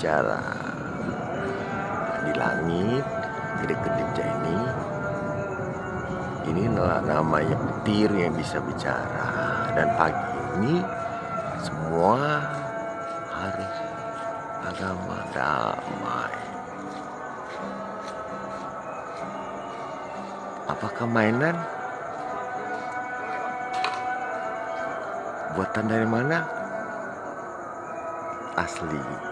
bicara. Di langit, kedip-kedipnya ini namanya petir yang bisa bicara. Dan pagi ini semua harus agama damai. Apakah mainan? Buatan dari mana? Asli.